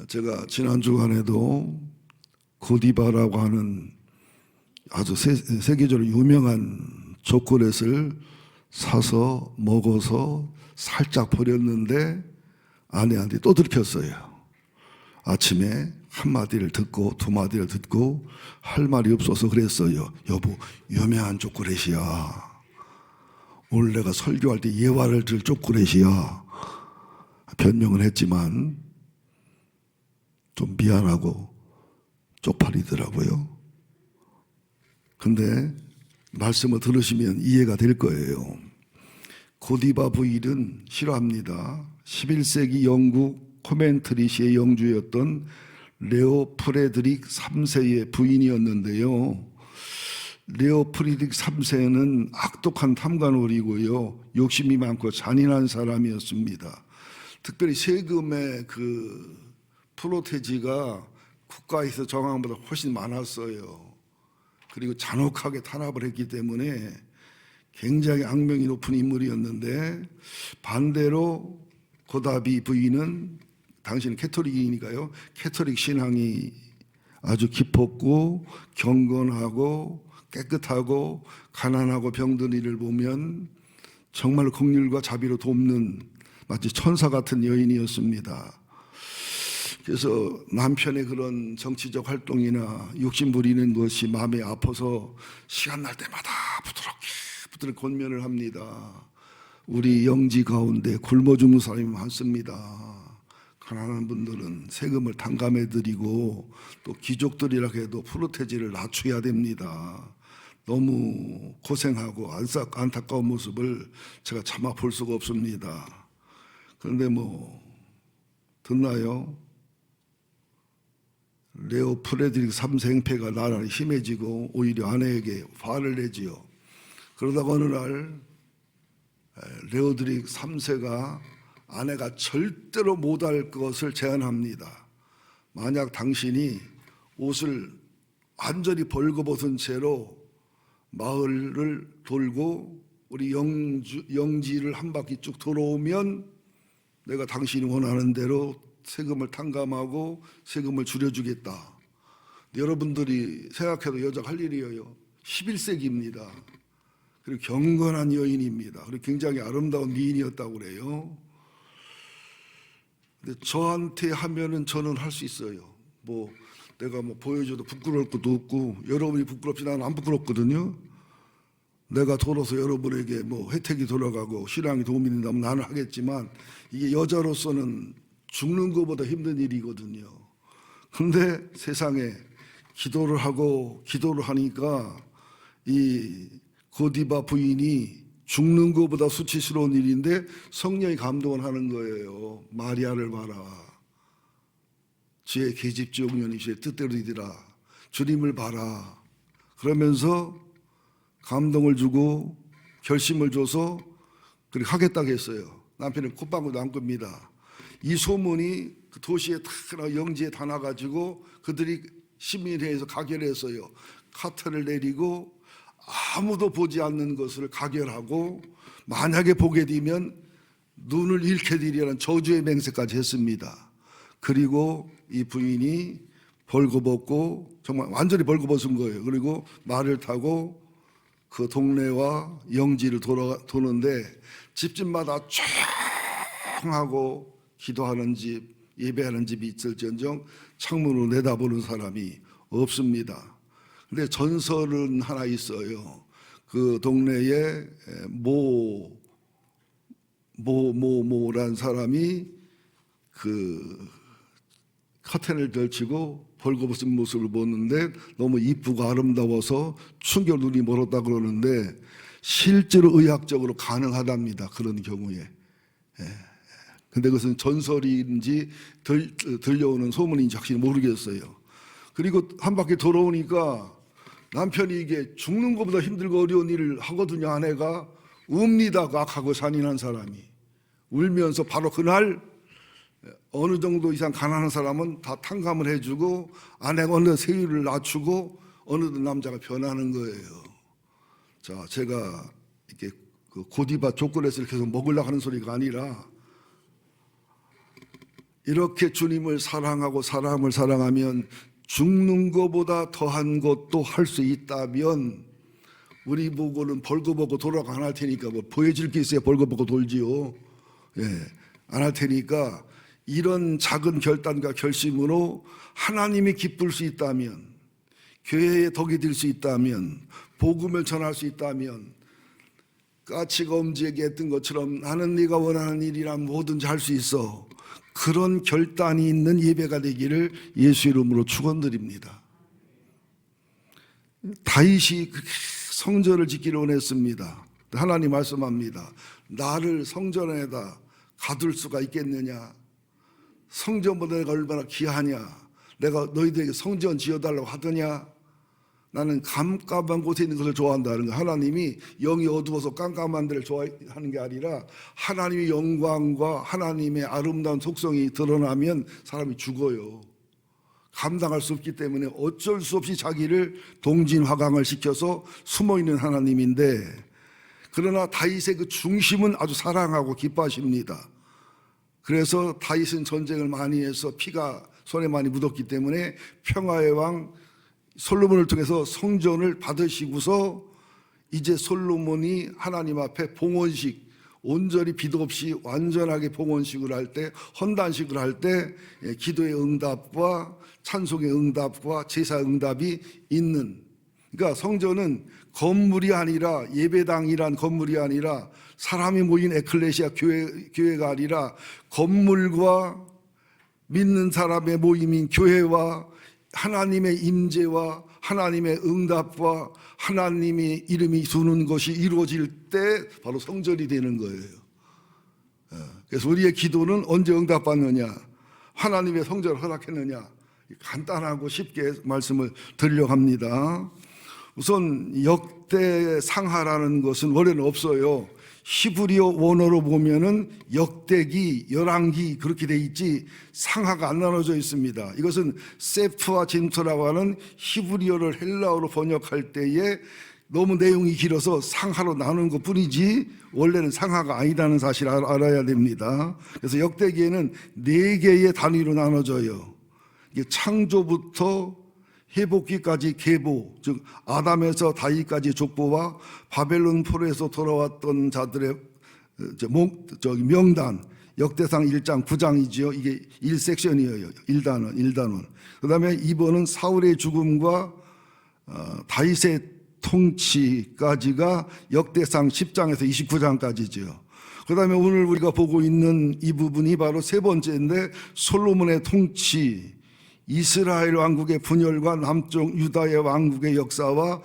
제가 지난 주간에도 고디바라고 하는 아주 세계적으로 유명한 초콜릿을 사서 먹어서 살짝 버렸는데 아내한테 또 들켰어요. 아침에 한 마디를 듣고 두 마디를 듣고 할 말이 없어서 그랬어요. 여보, 유명한 초콜릿이야. 오늘 내가 설교할 때 예화를 들 초콜릿이야. 변명을 했지만 좀 미안하고 쪽팔리더라고요. 근데 말씀을 들으시면 이해가 될 거예요. 고디바 부인은 싫어합니다. 11세기 영국 코멘트리시의 영주였던 레오 프레드릭 3세의 부인이었는데요. 레오 프레드릭 3세는 악독한 탐관오리고요. 욕심이 많고 잔인한 사람이었습니다. 특별히 세금의 프로테지가 국가에서 정한 것보다 훨씬 많았어요. 그리고 잔혹하게 탄압을 했기 때문에 굉장히 악명이 높은 인물이었는데, 반대로 고다비 부인은 당신은 캐토릭이니까요. 캐토릭 신앙이 아주 깊었고 경건하고 깨끗하고 가난하고 병든 이를 보면 정말 긍휼과 자비로 돕는 마치 천사 같은 여인이었습니다. 그래서 남편의 그런 정치적 활동이나 욕심 부리는 것이 마음에 아파서 시간 날 때마다 부드럽게 권면을 합니다. 우리 영지 가운데 굶어 죽는 사람이 많습니다. 가난한 분들은 세금을 탕감해 드리고 또 귀족들이라 해도 프로테지를 낮춰야 됩니다. 너무 고생하고 안타까운 모습을 제가 참아 볼 수가 없습니다. 그런데 듣나요? 레오 프레드릭 3세 행패가 나날이 심해지고 오히려 아내에게 화를 내지요. 그러다가 어느 날 레오드릭 3세가 아내가 절대로 못할 것을 제안합니다. 만약 당신이 옷을 완전히 벌거벗은 채로 마을을 돌고 우리 영지를 한 바퀴 쭉 돌아오면 내가 당신이 원하는 대로 세금을 탕감하고 세금을 줄여주겠다. 여러분들이 생각해도 여자가 할 일이에요. 11세기입니다. 그리고 경건한 여인입니다. 그리고 굉장히 아름다운 미인이었다고 그래요. 근데 저한테 하면은 저는 할 수 있어요. 내가 보여줘도 부끄러울 것도 없고, 여러분이 부끄럽지 나는 안 부끄럽거든요. 내가 돌아서 여러분에게 혜택이 돌아가고 신앙이 도움이 된다면 나는 하겠지만, 이게 여자로서는 죽는 것보다 힘든 일이거든요. 근데 세상에 기도를 하니까 이 고디바 부인이 죽는 것보다 수치스러운 일인데 성령이 감동을 하는 거예요. 마리아를 봐라. 주의 계집종년이 주의 뜻대로 되리라. 주님을 봐라. 그러면서 감동을 주고 결심을 줘서 그렇게 하겠다고 했어요. 남편은 콧방울도 안 끕니다. 이 소문이 그 도시에 영지에 다 나가지고 그들이 시민회에서 가결했어요. 카트를 내리고 아무도 보지 않는 것을 가결하고 만약에 보게 되면 눈을 잃게 되리라는 저주의 맹세까지 했습니다. 그리고 이 부인이 벌거벗고 정말 완전히 벌거벗은 거예요. 그리고 말을 타고 그 동네와 영지를 도는데 집집마다 조용하고 기도하는 집, 예배하는 집이 있을지언정 창문으로 내다보는 사람이 없습니다. 근데 전설은 하나 있어요. 그 동네에 모라는 사람이 그 커튼을 걸치고 벌거벗은 모습을 보는데 너무 이쁘고 아름다워서 충격 눈이 멀었다 그러는데 실제로 의학적으로 가능하답니다. 그런 경우에. 근데 그것은 전설인지 들려오는 소문인지 확실히 모르겠어요. 그리고 한 바퀴 돌아오니까 남편이 이게 죽는 것보다 힘들고 어려운 일을 하거든요. 아내가 웁니다. 악하고 잔인한 사람이 울면서 바로 그날 어느 정도 이상 가난한 사람은 다 탕감을 해주고 아내가 어느 세율을 낮추고 어느덧 남자가 변하는 거예요. 자, 제가 이렇게 고디바 초콜릿을 계속 먹으려고 하는 소리가 아니라 이렇게 주님을 사랑하고 사람을 사랑하면 죽는 것보다 더한 것도 할 수 있다면 우리 보고는 벌거벗고 돌아가 안 할 테니까 뭐 보여줄 게 있어야 벌거벗고 돌지요. 예, 안 할 테니까 이런 작은 결단과 결심으로 하나님이 기쁠 수 있다면, 교회의 덕이 될 수 있다면, 복음을 전할 수 있다면, 까치가 엄지에게 했던 것처럼 나는 네가 원하는 일이란 뭐든지 할 수 있어. 그런 결단이 있는 예배가 되기를 예수 이름으로 축원드립니다. 다윗이 성전을 짓기를 원했습니다. 하나님 말씀합니다. 나를 성전 안에다 가둘 수가 있겠느냐? 성전보다 내가 얼마나 귀하냐? 내가 너희들에게 성전 지어달라고 하더냐? 나는 깜깜한 곳에 있는 것을 좋아한다는 거예요. 하나님이 영이 어두워서 깜깜한 데를 좋아하는 게 아니라 하나님의 영광과 하나님의 아름다운 속성이 드러나면 사람이 죽어요. 감당할 수 없기 때문에 어쩔 수 없이 자기를 동진화강을 시켜서 숨어있는 하나님인데, 그러나 다윗의 그 중심은 아주 사랑하고 기뻐하십니다. 그래서 다윗은 전쟁을 많이 해서 피가 손에 많이 묻었기 때문에 평화의 왕 솔로몬을 통해서 성전을 받으시고서 이제 솔로몬이 하나님 앞에 봉헌식, 온전히 비도 없이 완전하게 봉헌식을 할 때, 헌단식을 할 때 기도의 응답과 찬송의 응답과 제사 응답이 있는, 그러니까 성전은 건물이 아니라, 예배당이란 건물이 아니라, 사람이 모인 에클레시아 교회가 아니라 건물과 믿는 사람의 모임인 교회와 하나님의 임재와 하나님의 응답과 하나님의 이름이 두는 것이 이루어질 때 바로 성전이 되는 거예요. 그래서 우리의 기도는 언제 응답받느냐? 하나님의 성전을 허락했느냐? 간단하고 쉽게 말씀을 드리려고 합니다. 우선 역대 상하라는 것은 원래는 없어요. 히브리어 원어로 보면은 역대기, 열왕기 그렇게 돼 있지 상하가 안 나눠져 있습니다. 이것은 세프와 진토라고 하는 히브리어를 헬라어로 번역할 때에 너무 내용이 길어서 상하로 나누는 것 뿐이지 원래는 상하가 아니라는 사실을 알아야 됩니다. 그래서 역대기에는 4개의 단위로 나눠져요. 이게 창조부터 회복기까지 계보, 즉 아담에서 다윗까지 족보와 바벨론 포로에서 돌아왔던 자들의 명단, 역대상 1장 9장이지요. 이게 1섹션이에요. 1단원. 그 다음에 2번은 사울의 죽음과 다윗의 통치까지가 역대상 10장에서 29장까지지요. 그 다음에 오늘 우리가 보고 있는 이 부분이 바로 세 번째인데, 솔로몬의 통치, 이스라엘 왕국의 분열과 남쪽 유다의 왕국의 역사와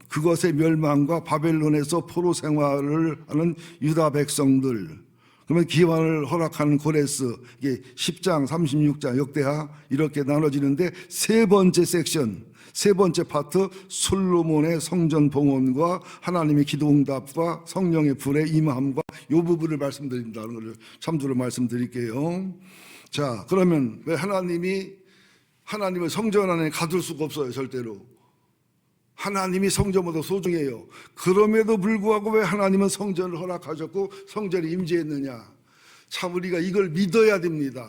그것의 멸망과 바벨론에서 포로 생활을 하는 유다 백성들, 그러면 기환을 허락하는 고레스, 이게 10장, 36장, 역대하 이렇게 나눠지는데, 세 번째 섹션, 세 번째 파트, 솔로몬의 성전 봉헌과 하나님의 기도 응답과 성령의 불의 임함과 이 부분을 말씀드린다는 것을 참조로 말씀드릴게요. 자, 그러면 왜 하나님을 성전 안에 가둘 수가 없어요, 절대로. 하나님이 성전보다 소중해요. 그럼에도 불구하고 왜 하나님은 성전을 허락하셨고 성전에 임재했느냐? 참 우리가 이걸 믿어야 됩니다.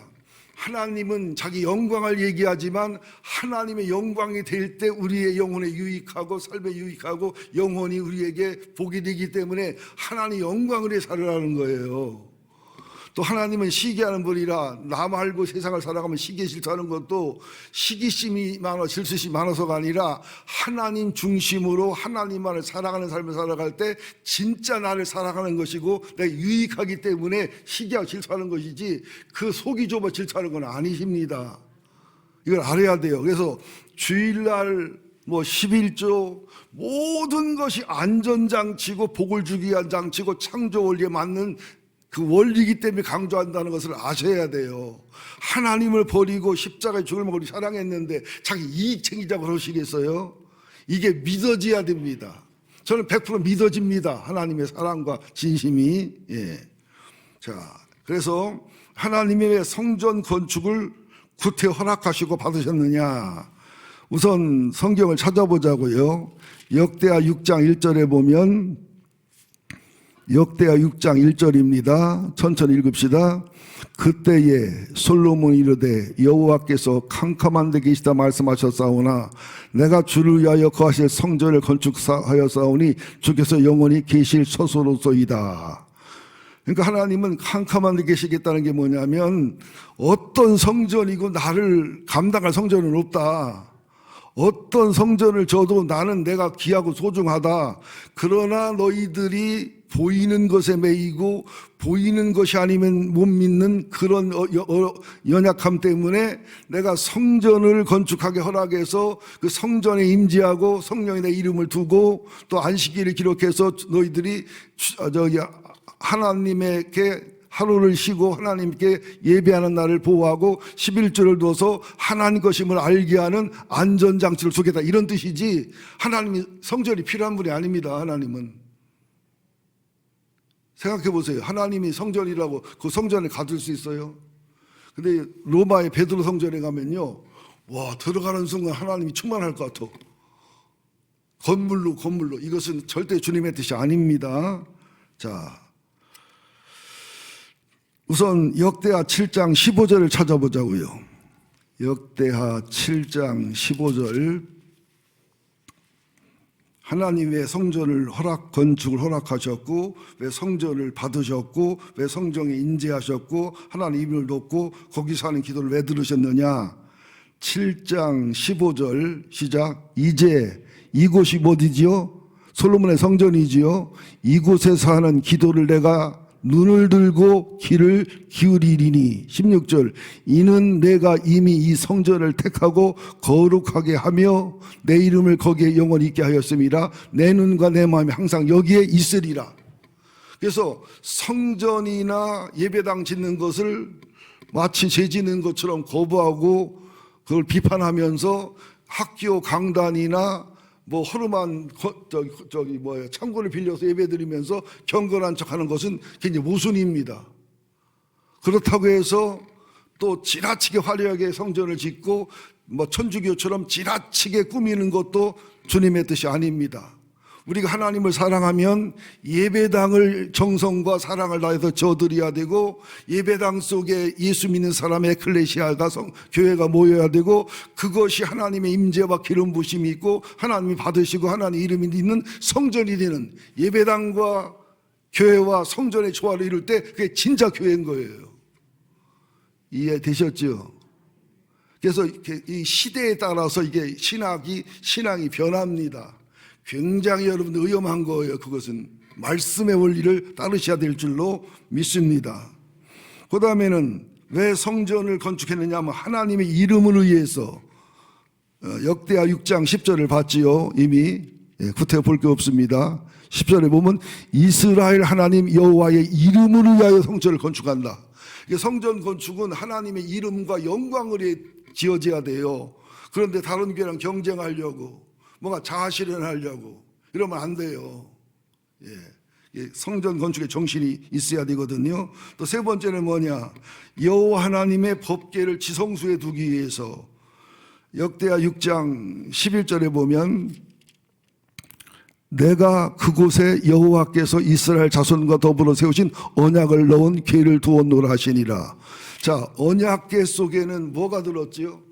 하나님은 자기 영광을 얘기하지만 하나님의 영광이 될 때 우리의 영혼에 유익하고 삶에 유익하고 영혼이 우리에게 복이 되기 때문에 하나님 영광을 위해 살으라는 거예요. 또 하나님은 시기하는 분이라 나 말고 세상을 살아가면 시기에 질투하는 것도 시기심이 많아 질투심이 많아서가 아니라 하나님 중심으로 하나님만을 사랑하는 삶을 살아갈 때 진짜 나를 사랑하는 것이고 내가 유익하기 때문에 시기하고 질투하는 것이지 그 속이 좁아 질투하는 건 아니십니다. 이걸 알아야 돼요. 그래서 주일날 11조 모든 것이 안전장치고 복을 주기 위한 장치고 창조 원리에 맞는 그 원리이기 때문에 강조한다는 것을 아셔야 돼요. 하나님을 버리고 십자가에 죽을 먹으리 사랑했는데 자기 이익 챙기자고 그러시겠어요? 이게 믿어져야 됩니다. 저는 100% 믿어집니다. 하나님의 사랑과 진심이. 자, 그래서 하나님이 왜 성전 건축을 구태 허락하시고 받으셨느냐? 우선 성경을 찾아보자고요. 역대하 6장 1절에 보면 역대하 6장 1절입니다. 천천히 읽읍시다. 그때에 솔로몬이 이르되 여호와께서 캄캄한 데 계시다 말씀하셨사오나 내가 주를 위하여 거하실 성전을 건축하였사오니 주께서 영원히 계실 처소로소이다. 그러니까 하나님은 캄캄한 데 계시겠다는 게 뭐냐면 어떤 성전이고 나를 감당할 성전은 없다. 어떤 성전을 져도 나는 내가 귀하고 소중하다. 그러나 너희들이 보이는 것에 매이고 보이는 것이 아니면 못 믿는 그런 연약함 때문에 내가 성전을 건축하게 허락해서 그 성전에 임재하고 성령의 내 이름을 두고 또 안식일을 기록해서 너희들이 하나님에게 하루를 쉬고 하나님께 예배하는 날을 보호하고 11조를 둬서 하나님 것임을 알게 하는 안전장치를 두겠다, 이런 뜻이지 하나님이 성전이 필요한 분이 아닙니다. 하나님은 생각해 보세요. 하나님이 성전이라고 그 성전에 가둘 수 있어요? 근데 로마의 베드로 성전에 가면요, 와, 들어가는 순간 하나님이 충만할 것 같아. 건물로 이것은 절대 주님의 뜻이 아닙니다. 자, 우선 역대하 7장 15절을 찾아보자고요. 역대하 7장 15절. 하나님 왜 성전을 건축을 허락하셨고, 왜 성전을 받으셨고, 왜 성전에 인재하셨고, 하나님 이름을 놓고 거기서 하는 기도를 왜 들으셨느냐? 7장 15절 시작. 이제 이곳이 어디지요? 솔로몬의 성전이지요. 이곳에서 하는 기도를 내가 눈을 들고 귀를 기울이리니. 16절. 이는 내가 이미 이 성전을 택하고 거룩하게 하며 내 이름을 거기에 영원히 있게 하였음이라. 내 눈과 내 마음이 항상 여기에 있으리라. 그래서 성전이나 예배당 짓는 것을 마치 죄 짓는 것처럼 거부하고 그걸 비판하면서 학교 강단이나 뭐 허름한 창고를 빌려서 예배드리면서 경건한 척하는 것은 굉장히 모순입니다. 그렇다고 해서 또 지나치게 화려하게 성전을 짓고 뭐 천주교처럼 지나치게 꾸미는 것도 주님의 뜻이 아닙니다. 우리가 하나님을 사랑하면 예배당을 정성과 사랑을 다해서 져드려야 되고, 예배당 속에 예수 믿는 사람의 에클레시아가 교회가 모여야 되고, 그것이 하나님의 임재와 기름 부심이 있고 하나님이 받으시고 하나님 이름이 있는 성전이 되는 예배당과 교회와 성전의 조화를 이룰 때 그게 진짜 교회인 거예요. 이해되셨죠? 그래서 이 시대에 따라서 이게 신앙이 변합니다. 굉장히 여러분들 위험한 거예요. 그것은 말씀의 원리를 따르셔야 될 줄로 믿습니다. 그 다음에는 왜 성전을 건축했느냐 하면 하나님의 이름을 위해서. 역대하 6장 10절을 봤지요. 이미 구태 볼 게 없습니다. 10절에 보면 이스라엘 하나님 여호와의 이름을 위하여 성전을 건축한다. 성전 건축은 하나님의 이름과 영광을 지어져야 돼요. 그런데 다른 교회랑 경쟁하려고 뭔가 자아실현하려고 이러면 안 돼요. 성전 건축의 정신이 있어야 되거든요. 또 세 번째는 뭐냐? 여호와 하나님의 법궤를 지성소에 두기 위해서. 역대하 6장 11절에 보면 내가 그곳에 여호와께서 이스라엘 자손과 더불어 세우신 언약을 넣은 궤를 두었노라 하시니라. 자, 언약궤 속에는 뭐가 들었지요?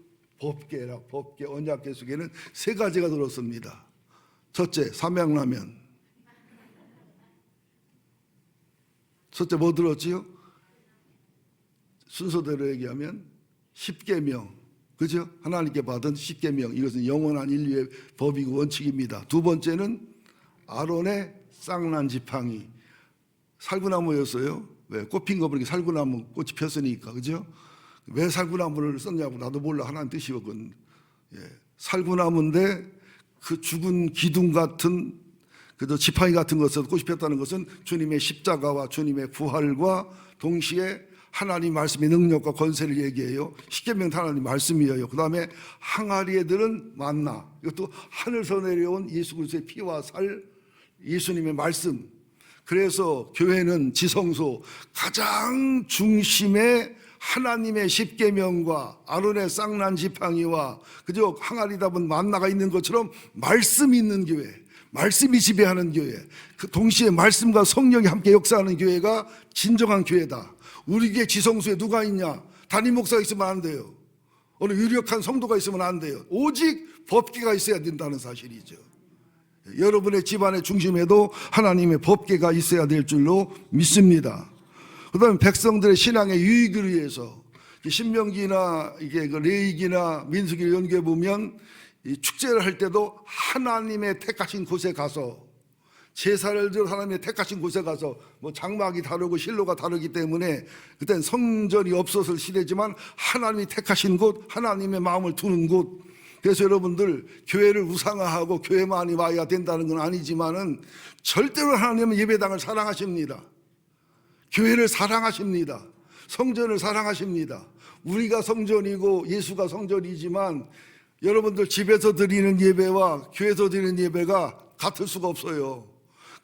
법궤, 언약궤 속에는 세 가지가 들었습니다. 첫째, 삼양라면. 첫째 뭐 들었지요? 순서대로 얘기하면 십계명, 그죠? 하나님께 받은 십계명, 이것은 영원한 인류의 법이고 원칙입니다. 두 번째는 아론의 쌍난 지팡이, 살구나무였어요. 왜? 꽃핀 거 보니까 살구나무 꽃이 폈으니까, 그죠? 왜 살구나무를 썼냐고 나도 몰라. 하나님 뜻이거든. 살구나무인데 그 죽은 기둥 같은 그저 지팡이 같은 것에서 꽃이 폈다는 것은 주님의 십자가와 주님의 부활과 동시에 하나님 말씀의 능력과 권세를 얘기해요. 십계명 하나님 말씀이에요. 그 다음에 항아리 애들은 만나, 이것도 하늘에서 내려온 예수 그리스도의 피와 살, 예수님의 말씀. 그래서 교회는 지성소 가장 중심에 하나님의 십계명과 아론의 쌍난 지팡이와 그저 항아리 답은 만나가 있는 것처럼 말씀이 있는 교회, 말씀이 지배하는 교회, 그 동시에 말씀과 성령이 함께 역사하는 교회가 진정한 교회다. 우리 교회 지성소에 누가 있냐? 담임 목사가 있으면 안 돼요. 어느 유력한 성도가 있으면 안 돼요. 오직 법계가 있어야 된다는 사실이죠. 여러분의 집안의 중심에도 하나님의 법계가 있어야 될 줄로 믿습니다. 그 다음에 백성들의 신앙의 유익을 위해서 신명기나 이게 그 레위기나 민수기를 연구해 보면 이 축제를 할 때도 하나님의 택하신 곳에 가서 제사를 드려 하나님의 택하신 곳에 가서 뭐 장막이 다르고 실로가 다르기 때문에 그때는 성전이 없었을 시대지만 하나님이 택하신 곳, 하나님의 마음을 두는 곳. 그래서 여러분들 교회를 우상화하고 교회만이 와야 된다는 건 아니지만은 절대로 하나님은 예배당을 사랑하십니다. 교회를 사랑하십니다. 성전을 사랑하십니다. 우리가 성전이고 예수가 성전이지만 여러분들 집에서 드리는 예배와 교회에서 드리는 예배가 같을 수가 없어요.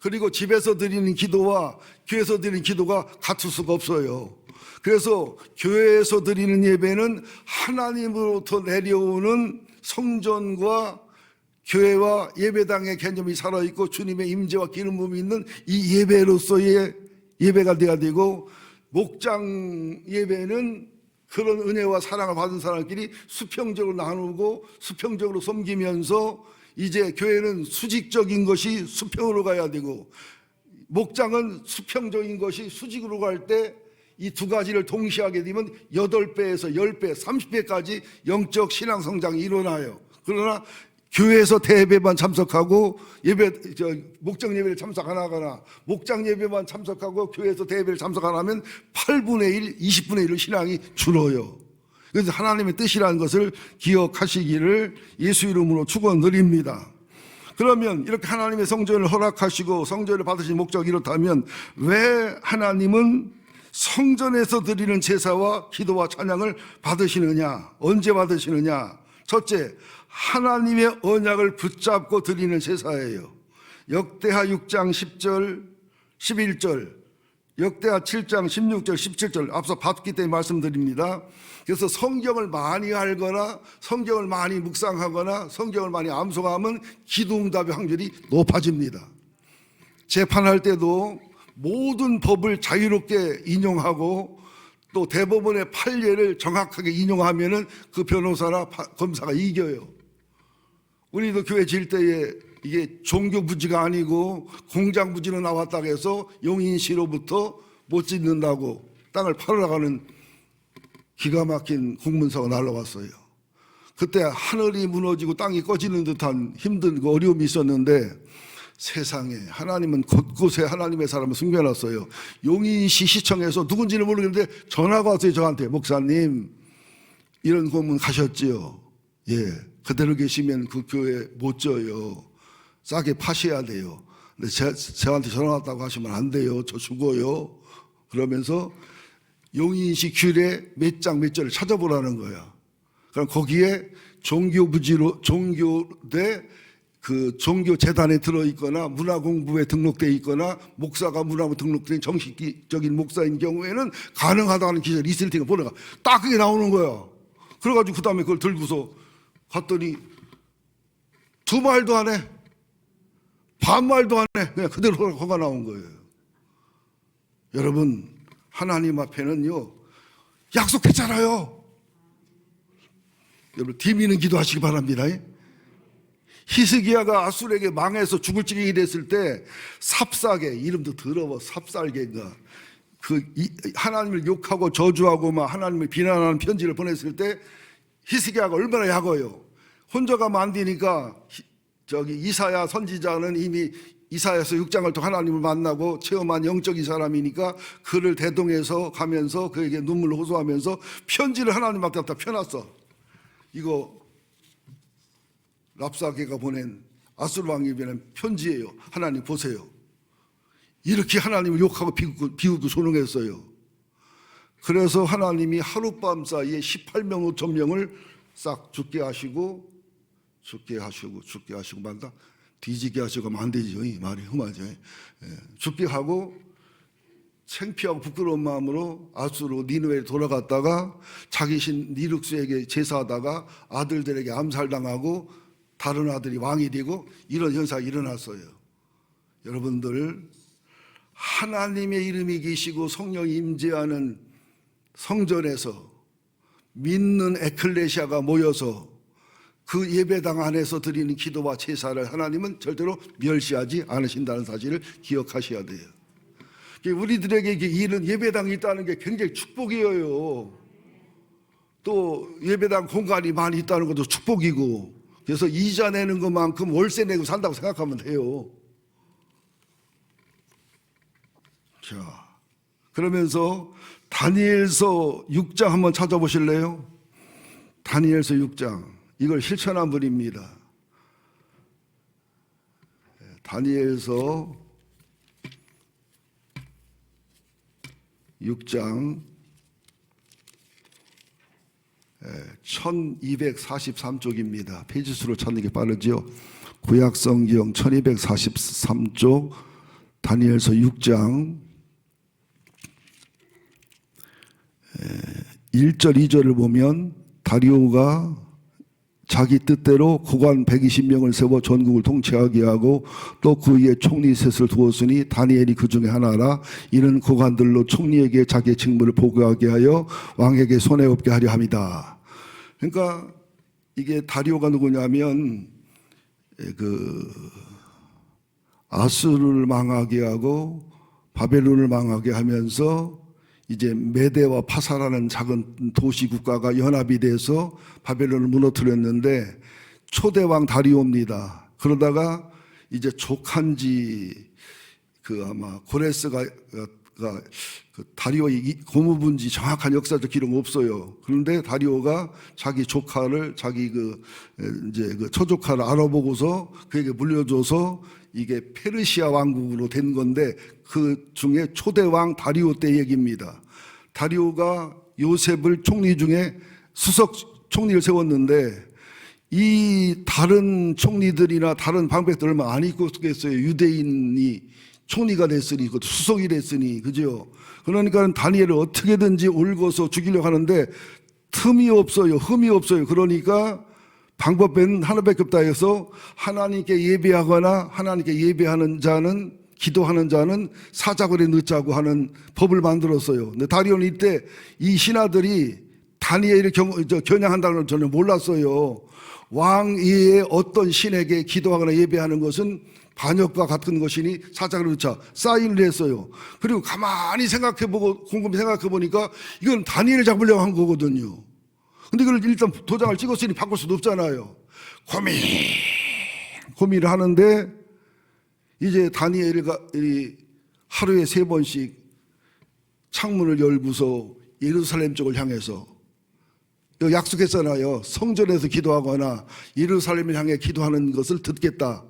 그리고 집에서 드리는 기도와 교회에서 드리는 기도가 같을 수가 없어요. 그래서 교회에서 드리는 예배는 하나님으로부터 내려오는 성전과 교회와 예배당의 개념이 살아있고 주님의 임재와 기름 부음이 있는 이 예배로서의 예배가 돼야 되고, 목장 예배는 그런 은혜와 사랑을 받은 사람끼리 수평적으로 나누고 수평적으로 섬기면서, 이제 교회는 수직적인 것이 수평으로 가야 되고 목장은 수평적인 것이 수직으로 갈 때 이 두 가지를 동시에 하게 되면 8배에서 10배, 30배까지 영적 신앙 성장이 일어나요. 그러나 교회에서 대예배만 참석하고 목장 예배를 참석 안 하거나 목장 예배만 참석하고 교회에서 대예배를 참석 안 하면 8분의 1, 20분의 1로 신앙이 줄어요. 그래서 하나님의 뜻이라는 것을 기억하시기를 예수 이름으로 축원드립니다. 그러면 이렇게 하나님의 성전을 허락하시고 성전을 받으신 목적이 이렇다면 왜 하나님은 성전에서 드리는 제사와 기도와 찬양을 받으시느냐? 언제 받으시느냐? 첫째, 하나님의 언약을 붙잡고 드리는 제사예요. 역대하 6장 10절, 11절, 역대하 7장 16절, 17절 앞서 봤기 때문에 말씀드립니다. 그래서 성경을 많이 알거나 성경을 많이 묵상하거나 성경을 많이 암송하면 기도응답의 확률이 높아집니다. 재판할 때도 모든 법을 자유롭게 인용하고 또 대법원의 판례를 정확하게 인용하면은 그 변호사나 검사가 이겨요. 우리도 교회 질 때에 이게 종교 부지가 아니고 공장 부지로 나왔다고 해서 용인시로부터 못 짓는다고 땅을 팔아가는 기가 막힌 공문서가 날라왔어요. 그때 하늘이 무너지고 땅이 꺼지는 듯한 힘든 어려움이 있었는데 세상에 하나님은 곳곳에 하나님의 사람을 숨겨놨어요. 용인시 시청에서 누군지는 모르겠는데 전화가 왔어요. 저한테. 목사님 이런 공문 가셨지요? 예, 그대로 계시면 그 교회 못 져요. 싸게 파셔야 돼요. 근데 저한테 전화 왔다고 하시면 안 돼요. 저 죽어요. 그러면서 용인시 규례 몇 장 몇 절을 찾아보라는 거야. 그럼 거기에 종교부지로 종교대 그 종교재단에 들어있거나 문화공부에 등록되어 있거나 목사가 문화부 등록된 정식적인 목사인 경우에는 가능하다는 기절이 있을 테니까 보내가. 딱 그게 나오는 거야. 그래가지고 그 다음에 그걸 들고서 갔더니 두 말도 안 해. 반말도 안 해. 그냥 그대로 허가 나온 거예요. 여러분, 하나님 앞에는요, 약속했잖아요. 여러분, 디미는 기도하시기 바랍니다. 히스기야가 아수르에게 망해서 죽을 지경이 됐을 때 삽사개, 이름도 더러워, 삽살개인가, 하나님을 욕하고 저주하고 막 하나님을 비난하는 편지를 보냈을 때 히스기야가 얼마나 약어요. 혼자 가면 안 되니까 이사야 선지자는 이미 이사야서 6장을 또 하나님을 만나고 체험한 영적인 사람이니까 그를 대동해서 가면서 그에게 눈물을 호소하면서 편지를 하나님 앞에 갖다 펴놨어. 이거 랍사게가 보낸 아수르 왕이 보낸 편지예요. 하나님 보세요. 이렇게 하나님을 욕하고 비웃고 조롱했어요. 그래서 하나님이 하룻밤 사이에 18명 5천 명을 싹 죽게 하시고 만다 뒤지게 하시고 하면 안 되죠. 말이 흠하죠. 죽게 하고 창피하고 부끄러운 마음으로 아수르 니느웨에 돌아갔다가 자기 신 니룩스에게 제사하다가 아들들에게 암살당하고 다른 아들이 왕이 되고 이런 현상이 일어났어요. 여러분들, 하나님의 이름이 계시고 성령이 임재하는 성전에서 믿는 에클레시아가 모여서 그 예배당 안에서 드리는 기도와 제사를 하나님은 절대로 멸시하지 않으신다는 사실을 기억하셔야 돼요. 우리들에게 이런 예배당이 있다는 게 굉장히 축복이에요. 또 예배당 공간이 많이 있다는 것도 축복이고, 그래서 이자 내는 것만큼 월세 내고 산다고 생각하면 돼요. 자, 그러면서 다니엘서 6장 한번 찾아보실래요? 다니엘서 6장, 이걸 실천한 분입니다. 다니엘서 6장 1243쪽입니다. 페이지 수로 찾는 게 빠르죠. 구약성경 1243쪽 다니엘서 6장 1절 2절을 보면 다리오가 자기 뜻대로 고관 120명을 세워 전국을 통치하게 하고 또 그 위에 총리 셋을 두었으니 다니엘이 그 중에 하나라. 이는 고관들로 총리에게 자기의 직무를 보고하게 하여 왕에게 손해없게 하려 함이다. 그러니까 이게 다리오가 누구냐면 그 아수르를 망하게 하고 바벨론을 망하게 하면서 이제 메대와 파사라는 작은 도시 국가가 연합이 돼서 바벨론을 무너뜨렸는데 초대왕 다리오입니다. 그러다가 이제 족한지 그 아마 고레스가 그 다리오의 고무분지 정확한 역사적 기록은 없어요. 그런데 다리오가 자기 조카를 자기 이제 그 초조카를 알아보고서 그에게 물려줘서 이게 페르시아 왕국으로 된 건데 그 중에 초대왕 다리오 때 얘기입니다. 다리오가 요셉을 총리 중에 수석 총리를 세웠는데 이 다른 총리들이나 다른 방백들을 많이 있겠어요. 유대인이 총리가 됐으니, 그것도 수석이 됐으니, 그죠? 그러니까 다니엘을 어떻게든지 올고서 죽이려고 하는데 틈이 없어요. 흠이 없어요. 그러니까 방법은 하나밖에 없다 해서 하나님께 예배하거나 하나님께 예배하는 자는, 기도하는 자는 사자굴에 넣자고 하는 법을 만들었어요. 근데 다리오는 이때 이 신하들이 다니엘을 겨냥한다는 걸 저는 몰랐어요. 왕 외에 어떤 신에게 기도하거나 예배하는 것은 반역과 같은 것이니 사자굴에 넣자 사인을 했어요. 그리고 가만히 생각해보고 곰곰이 생각해보니까 이건 다니엘을 잡으려고 한 거거든요. 근데 이걸 일단 도장을 찍었으니 바꿀 수도 없잖아요. 고민을 하는데 이제 다니엘이 하루에 3번씩 창문을 열고서 예루살렘 쪽을 향해서 약속했잖아요. 성전에서 기도하거나 예루살렘을 향해 기도하는 것을 듣겠다.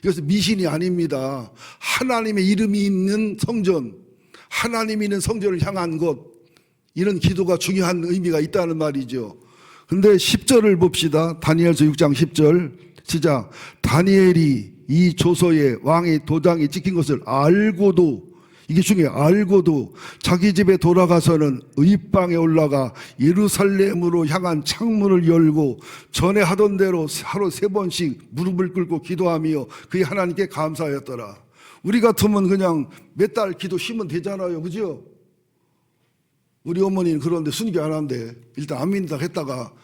이것은 미신이 아닙니다. 하나님의 이름이 있는 성전, 하나님이 있는 성전을 향한 것, 이런 기도가 중요한 의미가 있다는 말이죠. 그런데 10절을 봅시다. 다니엘서 6장 10절 시작. 다니엘이 이 조서에 왕의 도장이 찍힌 것을 알고도, 이게 중요해요. 알고도 자기 집에 돌아가서는 의방에 올라가 예루살렘으로 향한 창문을 열고 전에 하던 대로 하루 3번씩 무릎을 꿇고 기도하며 그의 하나님께 감사하였더라. 우리 같으면 그냥 몇 달 기도 쉬면 되잖아요. 그죠? 우리 어머니는 그런데 순교 안 한대. 일단 안 믿는다 했다가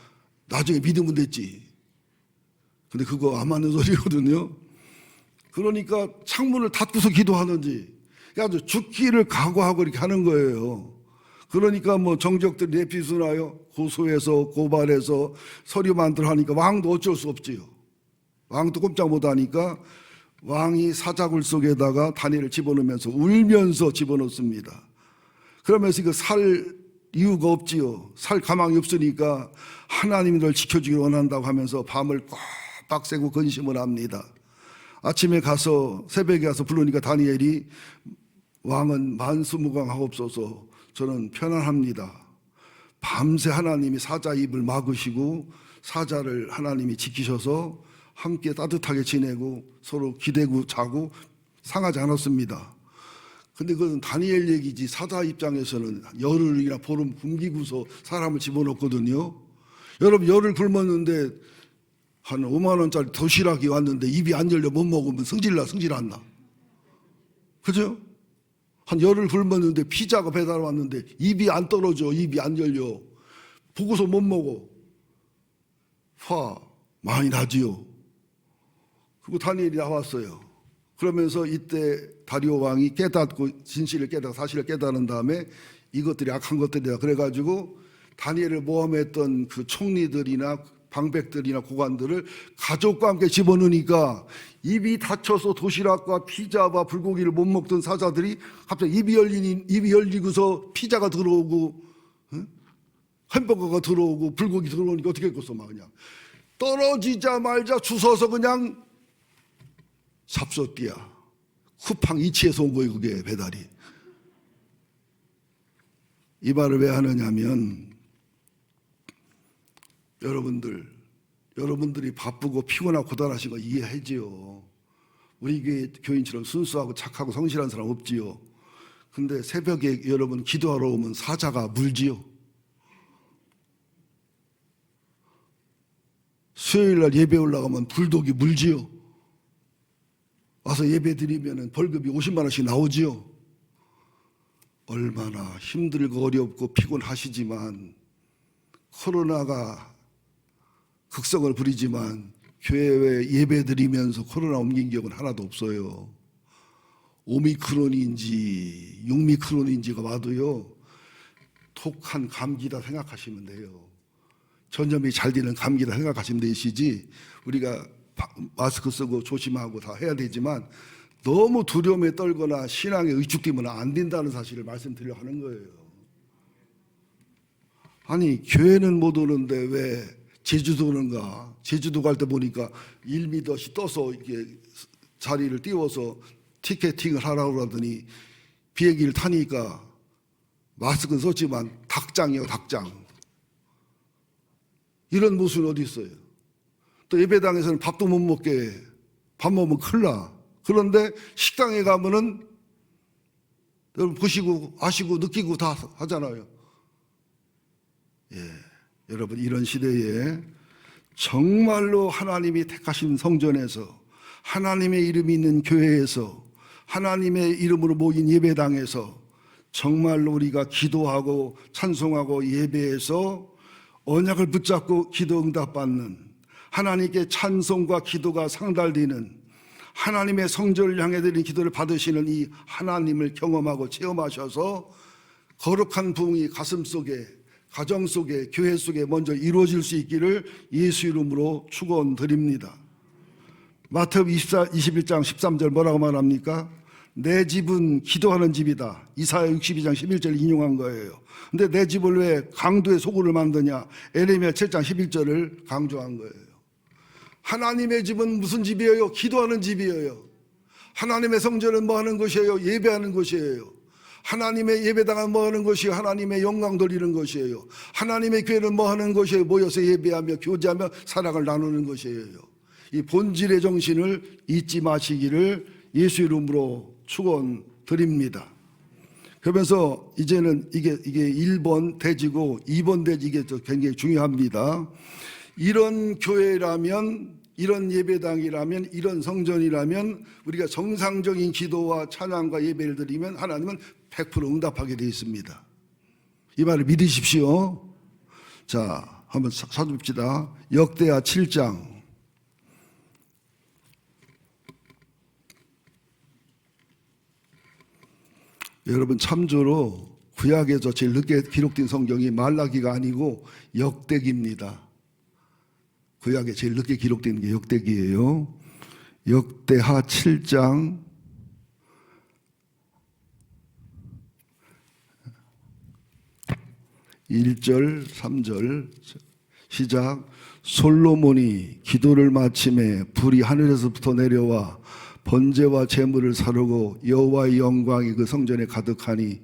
나중에 믿으면 됐지. 근데 그거 안 맞는 소리거든요. 그러니까 창문을 닫고서 기도하는지, 아주 죽기를 각오하고 이렇게 하는 거예요. 그러니까 뭐 정적들이 내피수나요? 고소해서 고발해서 서류 만들어 하니까 왕도 어쩔 수 없지요. 왕도 꼼짝 못 하니까 왕이 사자굴 속에다가 다니엘을 집어넣으면서 울면서 집어넣습니다. 그러면서 이거 살 이유가 없지요. 살 가망이 없으니까 하나님이 널 지켜주기를 원한다고 하면서 밤을 꽉 새고 근심을 합니다. 아침에 가서 새벽에 가서 부르니까 다니엘이 왕은 만수무강하옵소서, 저는 편안합니다. 밤새 하나님이 사자 입을 막으시고 사자를 하나님이 지키셔서 함께 따뜻하게 지내고 서로 기대고 자고 상하지 않았습니다. 근데 그건 다니엘 얘기지 사자 입장에서는 열흘이나 보름 굶기고서 사람을 집어넣거든요. 여러분 열흘 굶었는데 한 5만 원짜리 도시락이 왔는데 입이 안 열려 못 먹으면 성질 안 나. 그죠? 한 열흘 굶었는데 피자가 배달 왔는데 입이 안 떨어져. 입이 안 열려. 보고서 못 먹어. 화 많이 나지요. 그리고 다니엘이 나왔어요. 그러면서 이때 다리오 왕이 깨닫고 진실을 깨닫고 사실을 깨달은 다음에 이것들이 악한 것들이다. 그래가지고 다니엘을 모함했던 그 총리들이나 방백들이나 고관들을 가족과 함께 집어넣으니까 입이 닫혀서 도시락과 피자와 불고기를 못 먹던 사자들이 갑자기 입이 열리고서 피자가 들어오고 햄버거가 들어오고 불고기 들어오니까 어떻게 했겠어? 막 그냥 떨어지자마자 주워서 그냥 삽소띠야. 쿠팡 이치에서 온 거예요. 그게 배달이. 이 말을 왜 하느냐면 여러분들이 바쁘고 피곤하고 고단하신 거 이해하지요. 우리 교회 교인처럼 순수하고 착하고 성실한 사람 없지요. 근데 새벽에 여러분 기도하러 오면 사자가 물지요. 수요일날 예배 올라가면 불독이 물지요. 와서 예배 드리면 벌금이 50만 원씩 나오지요. 얼마나 힘들고 어렵고 피곤하시지만 코로나가 극성을 부리지만 교회에 예배 드리면서 코로나 옮긴 기억은 하나도 없어요. 오미크론인지 6미크론인지가 와도요. 독한 감기다 생각하시면 돼요. 전염이 잘 되는 감기다 생각하시면 되시지 우리가 마스크 쓰고 조심하고 다 해야 되지만 너무 두려움에 떨거나 신앙에 의축되면 안 된다는 사실을 말씀드리려 하는 거예요. 아니 교회는 못 오는데 왜 제주도 오는가? 제주도 갈 때 보니까 1미터씩 떠서 이렇게 자리를 띄워서 티켓팅을 하라고 그러더니 비행기를 타니까 마스크는 썼지만 닭장이에요. 닭장. 이런 모습은 어디 있어요? 또 예배당에서는 밥도 못 먹게 해. 밥 먹으면 큰일 나. 그런데 식당에 가면은 여러분 보시고 아시고 느끼고 다 하잖아요. 예, 여러분 이런 시대에 정말로 하나님이 택하신 성전에서 하나님의 이름이 있는 교회에서 하나님의 이름으로 모인 예배당에서 정말로 우리가 기도하고 찬송하고 예배에서 언약을 붙잡고 기도 응답받는 하나님께 찬송과 기도가 상달되는 하나님의 성전을 향해 드린 기도를 받으시는 이 하나님을 경험하고 체험하셔서 거룩한 부흥이 가슴 속에 가정 속에 교회 속에 먼저 이루어질 수 있기를 예수 이름으로 축원드립니다. 마태복음 21장 13절 뭐라고 말합니까? 내 집은 기도하는 집이다. 이사야 62장 11절 인용한 거예요. 근데 내 집을 왜 강도의 소굴을 만드냐? 에레미야 7장 11절을 강조한 거예요. 하나님의 집은 무슨 집이에요? 기도하는 집이에요. 하나님의 성전은 뭐 하는 것이에요? 예배하는 것이에요. 하나님의 예배당은 뭐 하는 것이에요? 하나님의 영광 돌리는 것이에요. 하나님의 교회는 뭐 하는 것이에요? 모여서 예배하며 교제하며 사랑을 나누는 것이에요. 이 본질의 정신을 잊지 마시기를 예수 이름으로 축원드립니다. 그러면서 이제는 이게 1번 대지고 2번 대지 이게 굉장히 중요합니다. 이런 교회라면 이런 예배당이라면 이런 성전이라면 우리가 정상적인 기도와 찬양과 예배를 드리면 하나님은 100% 응답하게 되어 있습니다. 이 말을 믿으십시오. 자, 한번 찾아봅시다. 역대하 7장 여러분 참조로 구약에서 제일 늦게 기록된 성경이 말라기가 아니고 역대기입니다. 구약에 제일 늦게 기록된 게 역대기예요. 역대하 7장 1절 3절 시작. 솔로몬이 기도를 마침에 불이 하늘에서부터 내려와 번제와 제물을 사르고 여호와의 영광이 그 성전에 가득하니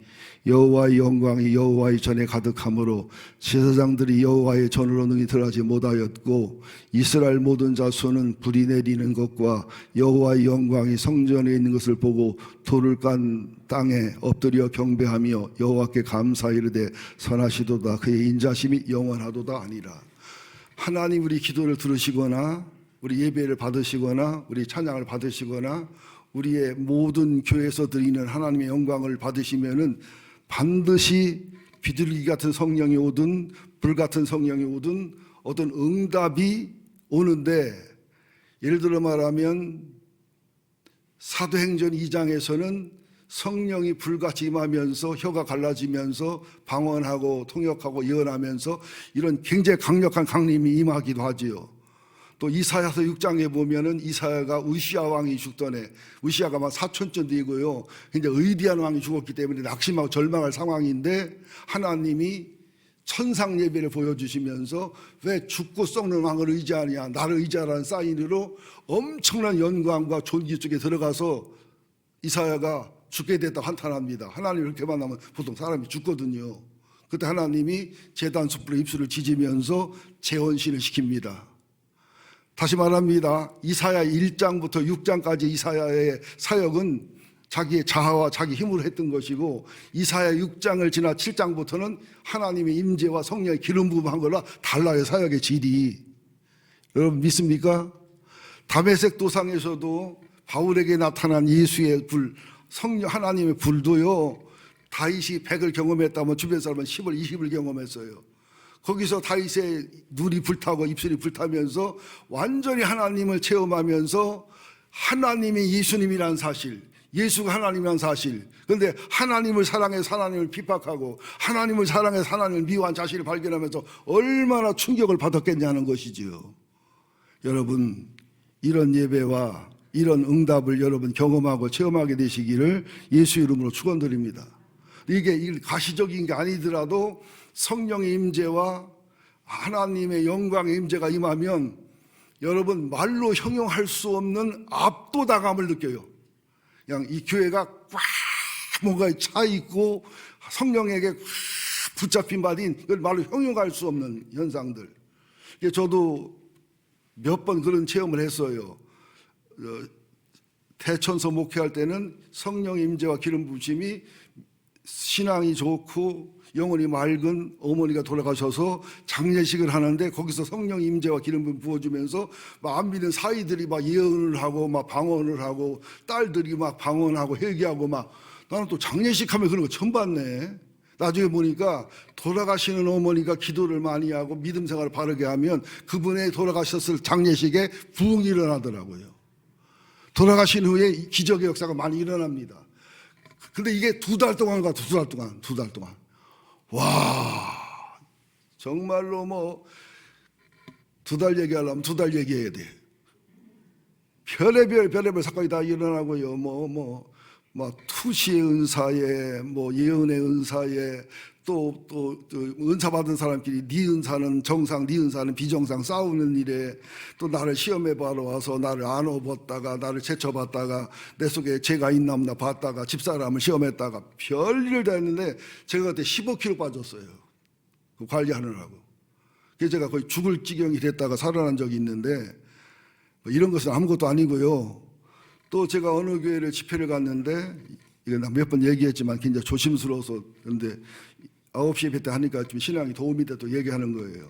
여호와의 영광이 여호와의 전에 가득하므로 제사장들이 여호와의 전으로 능히 들어가지 못하였고 이스라엘 모든 자손은 불이 내리는 것과 여호와의 영광이 성전에 있는 것을 보고 돌을 깐 땅에 엎드려 경배하며 여호와께 감사히 이르되 선하시도다 그의 인자심이 영원하도다 아니라. 하나님 우리 기도를 들으시거나 우리 예배를 받으시거나 우리 찬양을 받으시거나 우리의 모든 교회에서 드리는 하나님의 영광을 받으시면은 반드시 비둘기 같은 성령이 오든 불 같은 성령이 오든 어떤 응답이 오는데, 예를 들어 말하면 사도행전 2장에서는 성령이 불같이 임하면서 혀가 갈라지면서 방언하고 통역하고 예언하면서 이런 굉장히 강력한 강림이 임하기도 하지요. 또 이사야서 6장에 보면은 이사야가 우시아 왕이 죽던 해, 우시아가 막 4천쯤 되고요, 굉장히 의대한 왕이 죽었기 때문에 낙심하고 절망할 상황인데 하나님이 천상 예배를 보여주시면서 왜 죽고 썩는 왕을 의지하냐, 나를 의지하라는 사인으로 엄청난 영광과 존귀 속에 들어가서 이사야가 죽게 됐다고 한탄합니다. 하나님을 그렇게 만나면 보통 사람이 죽거든요. 그때 하나님이 제단 숯불에 입술을 지지면서 재혼신을 시킵니다. 다시 말합니다. 이사야 1장부터 6장까지 이사야의 사역은 자기의 자아와 자기 힘으로 했던 것이고, 이사야 6장을 지나 7장부터는 하나님의 임재와 성령의 기름 부음 한 거라 달라요, 사역의 질이. 여러분 믿습니까? 다메섹 도상에서도 바울에게 나타난 예수의 불, 성령 하나님의 불도요, 다윗이 100을 경험했다면 주변 사람은 10을 20을 경험했어요. 거기서 다윗의 눈이 불타고 입술이 불타면서 완전히 하나님을 체험하면서 하나님이 예수님이라는 사실, 예수가 하나님이라는 사실, 그런데 하나님을 사랑해서 하나님을 핍박하고 하나님을 사랑해서 하나님을 미워한 자신을 발견하면서 얼마나 충격을 받았겠냐는 것이지요. 여러분, 이런 예배와 이런 응답을 여러분 경험하고 체험하게 되시기를 예수 이름으로 축원드립니다. 이게 가시적인 게 아니더라도 성령의 임재와 하나님의 영광의 임재가 임하면 여러분 말로 형용할 수 없는 압도당함을 느껴요. 그냥 이 교회가 꽉 뭔가 차 있고 성령에게 꽉 붙잡힌 바인 말로 형용할 수 없는 현상들. 저도 몇 번 그런 체험을 했어요. 대천서 목회할 때는 성령 임재와 기름 부심이 신앙이 좋고 영혼이 맑은 어머니가 돌아가셔서 장례식을 하는데 거기서 성령 임재와 기름 부어주면서 막 안 믿는 사이들이 막 예언을 하고 막 방언을 하고 딸들이 막 방언하고 회개하고 막, 나는 또 장례식 하면 그런 거 처음 봤네. 나중에 보니까 돌아가시는 어머니가 기도를 많이 하고 믿음 생활을 바르게 하면 그분의 돌아가셨을 장례식에 부흥이 일어나더라고요. 돌아가신 후에 기적의 역사가 많이 일어납니다. 근데 이게 2달 동안 가, 2달 동안. 와, 정말로 뭐 2달 얘기하려면 2달 얘기해야 돼. 별의별 사건이 다 일어나고요. 뭐 투시의 은사에, 뭐 예언의 은사에, 또 은사 받은 사람끼리 네 은사는 정상, 네 은사는 비정상 싸우는 일에, 또 나를 시험해 보러 와서 나를 안아봤다가 나를 제쳐봤다가 내 속에 죄가 있나 없나 봤다가 집사람을 시험했다가 별일을 다 했는데 제가 그때 15kg 빠졌어요. 그 관리하느라고. 그래서 제가 거의 죽을 지경이 됐다가 살아난 적이 있는데, 뭐 이런 것은 아무것도 아니고요. 또 제가 어느 교회를 집회를 갔는데, 이건 몇 번 얘기했지만 굉장히 조심스러워서, 그런데 9시 예배 때 하니까 좀 신앙이 도움이 돼 또 얘기하는 거예요.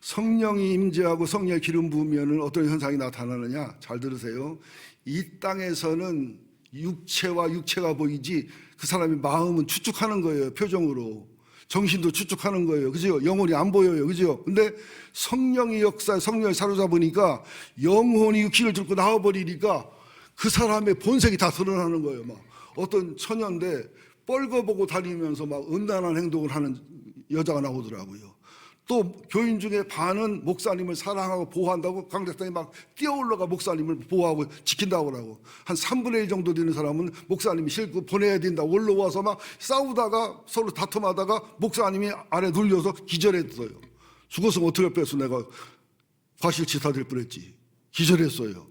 성령이 임재하고 성령의 기름 부으면 어떤 현상이 나타나느냐? 잘 들으세요. 이 땅에서는 육체가 보이지 그 사람의 마음은 추측하는 거예요. 표정으로. 정신도 추측하는 거예요. 그죠? 영혼이 안 보여요. 그죠? 근데 성령의 역사, 성령을 사로잡으니까 영혼이 육신을 들고 나와버리니까 그 사람의 본색이 다 드러나는 거예요. 막 어떤 처녀인데 뻘거보고 다니면서 막 음란한 행동을 하는 여자가 나오더라고요. 또 교인 중에 반은 목사님을 사랑하고 보호한다고 강대상에 막 뛰어올라가 목사님을 보호하고 지킨다고 하고, 한 3분의 1 정도 되는 사람은 목사님이 싫고 보내야 된다고 올라와서 막 싸우다가 서로 다툼하다가 목사님이 아래 눌려서 기절했어요. 죽었으면 어떻게 뺐어. 내가 과실치사 될 뻔했지. 기절했어요.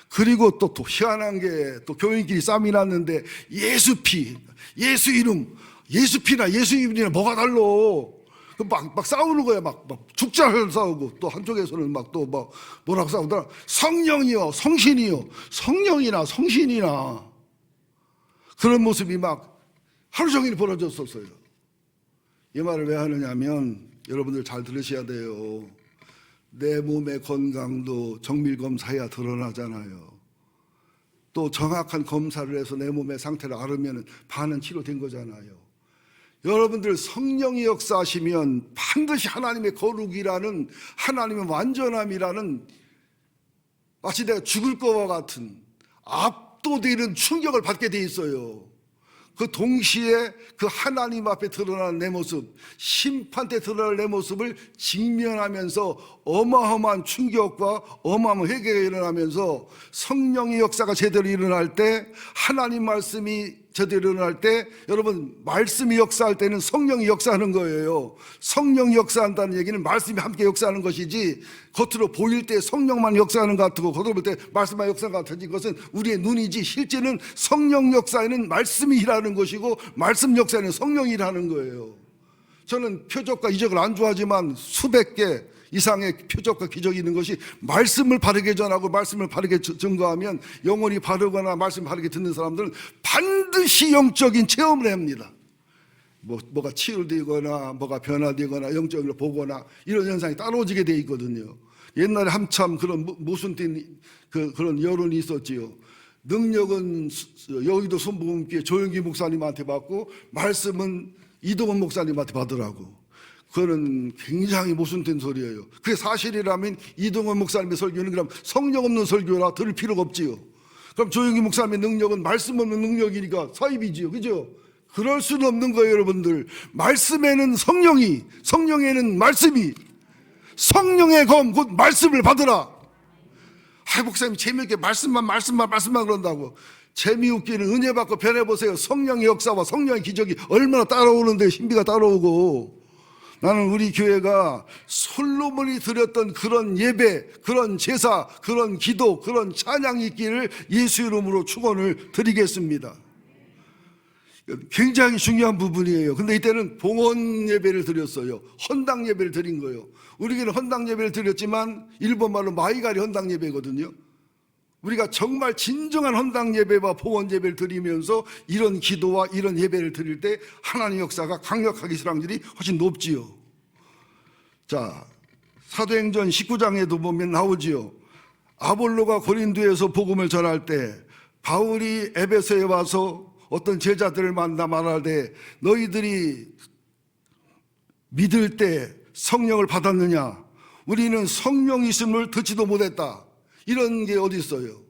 그리고 또 희한한 게, 또 교인끼리 싸움이 났는데 예수 피, 예수 이름, 예수 피나 예수 이름이나 뭐가 달라? 막 싸우는 거야. 막 죽자를 싸우고, 또 한쪽에서는 뭐라고 싸우더라. 성령이요, 성신이요, 성령이나 성신이나, 그런 모습이 막 하루 종일 벌어졌었어요. 이 말을 왜 하느냐면 여러분들 잘 들으셔야 돼요. 내 몸의 건강도 정밀검사해야 드러나잖아요. 또 정확한 검사를 해서 내 몸의 상태를 알으면 반은 치료된 거잖아요. 여러분들 성령이 역사하시면 반드시 하나님의 거룩이라는, 하나님의 완전함이라는, 마치 내가 죽을 것과 같은 압도되는 충격을 받게 돼 있어요. 그 동시에 그 하나님 앞에 드러나는 내 모습, 심판 때 드러날 내 모습을 직면하면서 어마어마한 충격과 어마어마한 회개가 일어나면서 성령의 역사가 제대로 일어날 때, 하나님 말씀이 제대로 일어날 때, 여러분 말씀이 역사할 때는 성령이 역사하는 거예요. 성령이 역사한다는 얘기는 말씀이 함께 역사하는 것이지, 겉으로 보일 때 성령만 역사하는 것 같고 겉으로 볼 때 말씀만 역사하는 것 같아지, 그것은 우리의 눈이지 실제는 성령 역사에는 말씀이 일하는 것이고 말씀 역사에는 성령이 일하는 거예요. 저는 표적과 이적을 안 좋아하지만 수백 개 이상의 표적과 기적이 있는 것이, 말씀을 바르게 전하고 말씀을 바르게 증거하면 영혼이 바르거나 말씀 바르게 듣는 사람들은 반드시 영적인 체험을 합니다. 뭐가 치유되거나 뭐가 변화되거나 영적으로 보거나 이런 현상이 따라오게 돼 있거든요. 옛날에 한참 그런 모순된 그런 여론이 있었지요. 능력은 여의도 순복음교회 조영기 목사님한테 받고 말씀은 이동원 목사님한테 받으라고. 그거는 굉장히 모순된 소리예요. 그게 사실이라면 이동원 목사님의 설교는 그럼 성령 없는 설교라 들을 필요가 없지요. 그럼 조영기 목사님의 능력은 말씀 없는 능력이니까 사입이지요. 그죠? 그럴 수는 없는 거예요, 여러분들. 말씀에는 성령이, 성령에는 말씀이, 성령의 검, 곧 말씀을 받으라. 목사님 재미있게 말씀만 그런다고. 재미없기는 은혜 받고 변해보세요. 성령의 역사와 성령의 기적이 얼마나 따라오는데, 신비가 따라오고. 나는 우리 교회가 솔로몬이 드렸던 그런 예배, 그런 제사, 그런 기도, 그런 찬양이 있기를 예수 이름으로 축원을 드리겠습니다. 굉장히 중요한 부분이에요. 근데 이때는 봉헌 예배를 드렸어요. 헌당 예배를 드린 거예요. 우리 교회는 헌당 예배를 드렸지만 일본말로 마이가리 헌당 예배거든요. 우리가 정말 진정한 헌당 예배와 봉헌 예배를 드리면서 이런 기도와 이런 예배를 드릴 때 하나님의 역사가 강력하게 일어날 확률이 훨씬 높지요. 자, 사도행전 19장에도 보면 나오지요. 아볼로가 고린도에서 복음을 전할 때 바울이 에베소에 와서 어떤 제자들을 만나 말하되, 너희들이 믿을 때 성령을 받았느냐? 우리는 성령이 있음을 듣지도 못했다. 이런 게 어디 있어요?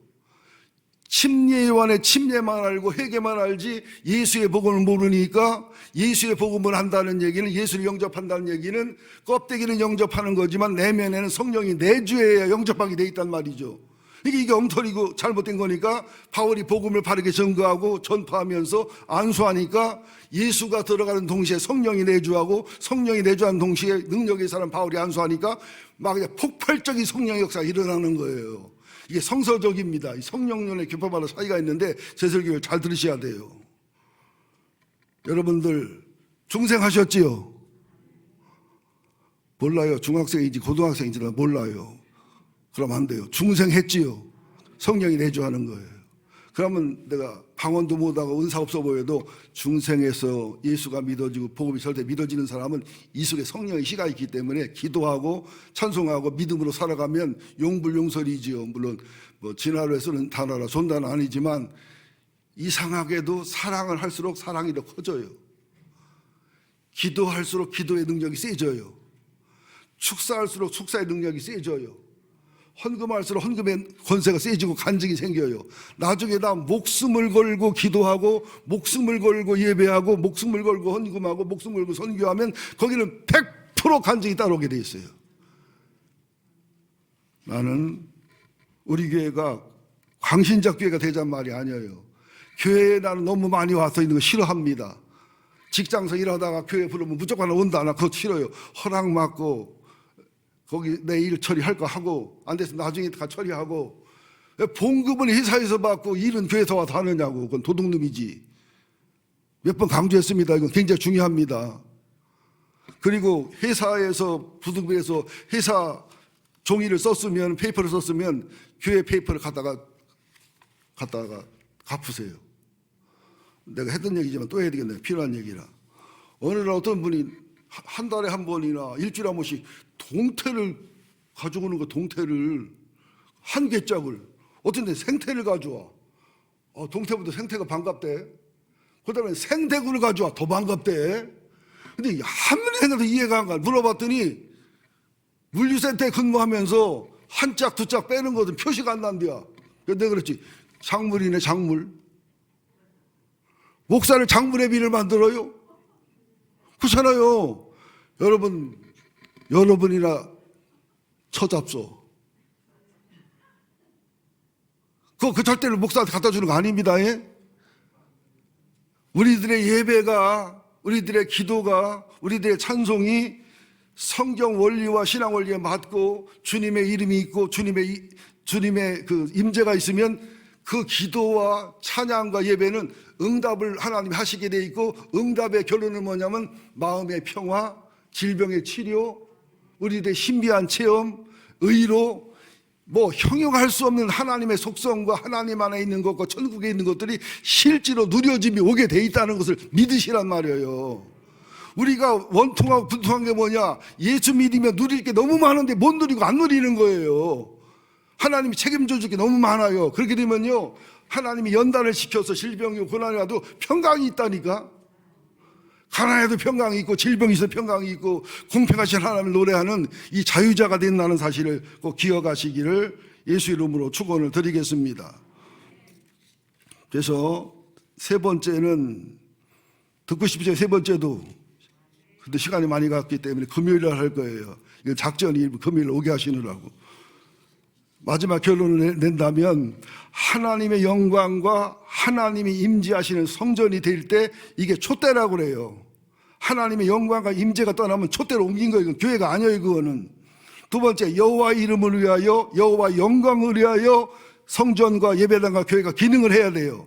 침례요한의 침례만 알고 회개만 알지 예수의 복음을 모르니까, 예수의 복음을 한다는 얘기는, 예수를 영접한다는 얘기는 껍데기는 영접하는 거지만 내면에는 성령이 내주해야 영접하게 돼 있단 말이죠. 이게 엉터리고 잘못된 거니까 바울이 복음을 바르게 전거하고 전파하면서 안수하니까 예수가 들어가는 동시에 성령이 내주하고, 성령이 내주하는 동시에 능력의 사람 바울이 안수하니까 막 그냥 폭발적인 성령의 역사가 일어나는 거예요. 이게 성서적입니다. 성령론의 교파마다 차이가 있는데 제 설교를 잘 들으셔야 돼요. 여러분들 중생하셨지요? 몰라요. 중학생인지 고등학생인지 몰라요. 그러면 안 돼요. 중생했지요. 성령이 내주하는 거예요. 그러면 내가 방언도 못하고 은사 없어 보여도 중생에서 예수가 믿어지고 복음이 절대 믿어지는 사람은 이 속에 성령의 시가 있기 때문에 기도하고 찬송하고 믿음으로 살아가면 용불용설이지요. 물론 진화로 쓰는 단어라 존단은 아니지만 이상하게도 사랑을 할수록 사랑이 더 커져요. 기도할수록 기도의 능력이 세져요. 축사할수록 축사의 능력이 세져요. 헌금할수록 헌금의 권세가 세지고 간증이 생겨요. 나중에 다 목숨을 걸고 기도하고 목숨을 걸고 예배하고 목숨을 걸고 헌금하고 목숨을 걸고 선교하면 거기는 100% 간증이 따라오게 돼 있어요. 나는 우리 교회가 광신작 교회가 되자는 말이 아니에요. 교회에 나는 너무 많이 와서 있는 거 싫어합니다. 직장에서 일하다가 교회 부르면 무조건 온다. 나 그거 싫어요. 허락 받고 거기 내 일 처리할 거 하고, 안 돼서 나중에 다 처리하고. 봉급은 회사에서 받고 일은 교회에서 와서 하느냐고. 그건 도둑놈이지. 몇 번 강조했습니다. 이건 굉장히 중요합니다. 그리고 회사에서 부득이해서 회사 종이를 썼으면, 페이퍼를 썼으면 교회 페이퍼를 갖다가 갚으세요. 내가 했던 얘기지만 또 해야 되겠네요. 필요한 얘기라. 어느 날 어떤 분이 한 달에 한 번이나 일주일에 한 번씩 동태를 가져오는 거 동태를 한 개짝을 어떤 데 생태를 가져와. 동태보다 생태가 반갑대. 그 다음에 생대구를 가져와. 더 반갑대. 근데 아무리 생각해도 이해가 안 가. 물어봤더니 물류센터에 근무하면서 한 짝, 두 짝 빼는 것은 표시가 안 난대야. 내가 그랬지. 작물이네, 작물. 목사를 작물의 비를 만들어요? 그렇잖아요. 여러분이나 처잡소. 그 절대로 목사한테 갖다 주는 거 아닙니다. 예? 우리들의 예배가, 우리들의 기도가, 우리들의 찬송이 성경 원리와 신앙 원리에 맞고 주님의 이름이 있고 주님의 그 임재가 있으면 그 기도와 찬양과 예배는 응답을 하나님이 하시게 돼 있고, 응답의 결론은 뭐냐면 마음의 평화, 질병의 치료, 우리들의 신비한 체험, 의로, 형용할 수 없는 하나님의 속성과 하나님 안에 있는 것과 천국에 있는 것들이 실제로 누려짐이 오게 돼 있다는 것을 믿으시란 말이에요. 우리가 원통하고 분통한 게 뭐냐? 예수 믿으면 누릴 게 너무 많은데 못 누리고 안 누리는 거예요. 하나님이 책임져 줄 게 너무 많아요. 그렇게 되면요, 하나님이 연단을 시켜서 질병이 고난이 와도 평강이 있다니까. 가난해도 평강이 있고, 질병이 있어도 평강이 있고, 공평하신 하나님을 노래하는 이 자유자가 된다는 사실을 꼭 기억하시기를 예수 이름으로 축원을 드리겠습니다. 그래서 세 번째는, 듣고 싶으세요? 세 번째도. 근데 시간이 많이 갔기 때문에 금요일에 할 거예요. 이거 작전이 금요일 오게 하시느라고. 마지막 결론을 낸다면 하나님의 영광과 하나님이 임재하시는 성전이 될 때 이게 촛대라고 그래요. 하나님의 영광과 임재가 떠나면 촛대로 옮긴 거예요. 이건 교회가 아니에요. 그거는. 두 번째, 여호와 이름을 위하여, 여호와 영광을 위하여 성전과 예배당과 교회가 기능을 해야 돼요.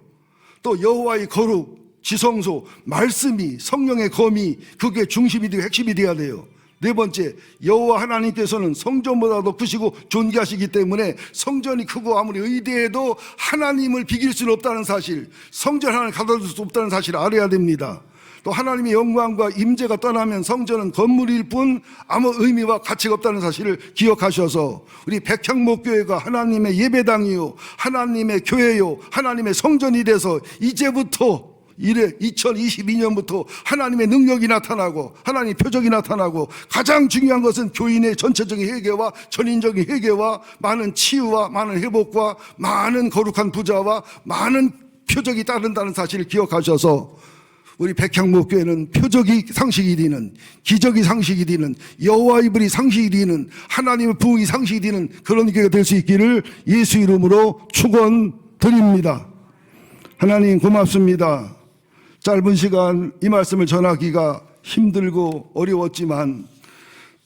또 여호와의 거룩, 지성소, 말씀이, 성령의 검이 그게 중심이 되고 핵심이 돼야 돼요. 네 번째, 여호와 하나님께서는 성전보다 더 크시고 존귀하시기 때문에 성전이 크고 아무리 의대해도 하나님을 비길 수는 없다는 사실, 성전 하나를 가둬둘 수 없다는 사실을 알아야 됩니다. 또 하나님의 영광과 임재가 떠나면 성전은 건물일 뿐 아무 의미와 가치가 없다는 사실을 기억하셔서 우리 백향목교회가 하나님의 예배당이요, 하나님의 교회요, 하나님의 성전이 돼서 이제부터 2022년부터 하나님의 능력이 나타나고 하나님의 표적이 나타나고, 가장 중요한 것은 교인의 전체적인 회개와 전인적인 회개와 많은 치유와 많은 회복과 많은 거룩한 부자와 많은 표적이 따른다는 사실을 기억하셔서 우리 백향목교회는 표적이 상식이 되는, 기적이 상식이 되는, 여호와의 불이 상식이 되는, 하나님의 부흥이 상식이 되는 그런 교회가 될 수 있기를 예수 이름으로 축원드립니다. 하나님 고맙습니다. 짧은 시간 이 말씀을 전하기가 힘들고 어려웠지만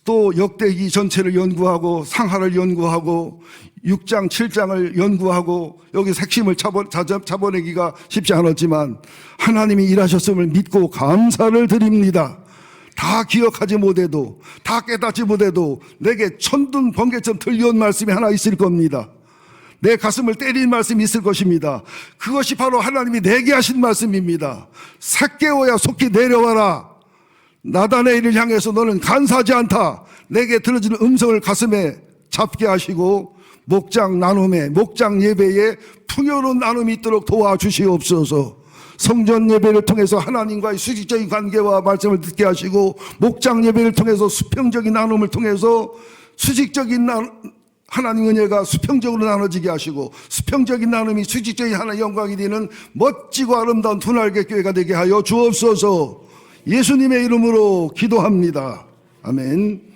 또 역대기 전체를 연구하고 상하를 연구하고 6장 7장을 연구하고 여기서 핵심을 잡아내기가 쉽지 않았지만 하나님이 일하셨음을 믿고 감사를 드립니다. 다 기억하지 못해도, 다 깨닫지 못해도 내게 천둥 번개처럼 들려온 말씀이 하나 있을 겁니다. 내 가슴을 때린 말씀이 있을 것입니다. 그것이 바로 하나님이 내게 하신 말씀입니다. 삭개오야 속히 내려와라. 나다네일을 향해서 너는 간사하지 않다. 내게 들어주는 음성을 가슴에 잡게 하시고 목장 나눔에, 목장 예배에 풍요로운 나눔이 있도록 도와주시옵소서. 성전 예배를 통해서 하나님과의 수직적인 관계와 말씀을 듣게 하시고, 목장 예배를 통해서 수평적인 나눔을 통해서 수직적인 하나님 은혜가 수평적으로 나눠지게 하시고, 수평적인 나눔이 수직적인 하나님의 영광이 되는 멋지고 아름다운 두 날개 교회가 되게 하여 주옵소서. 예수님의 이름으로 기도합니다. 아멘.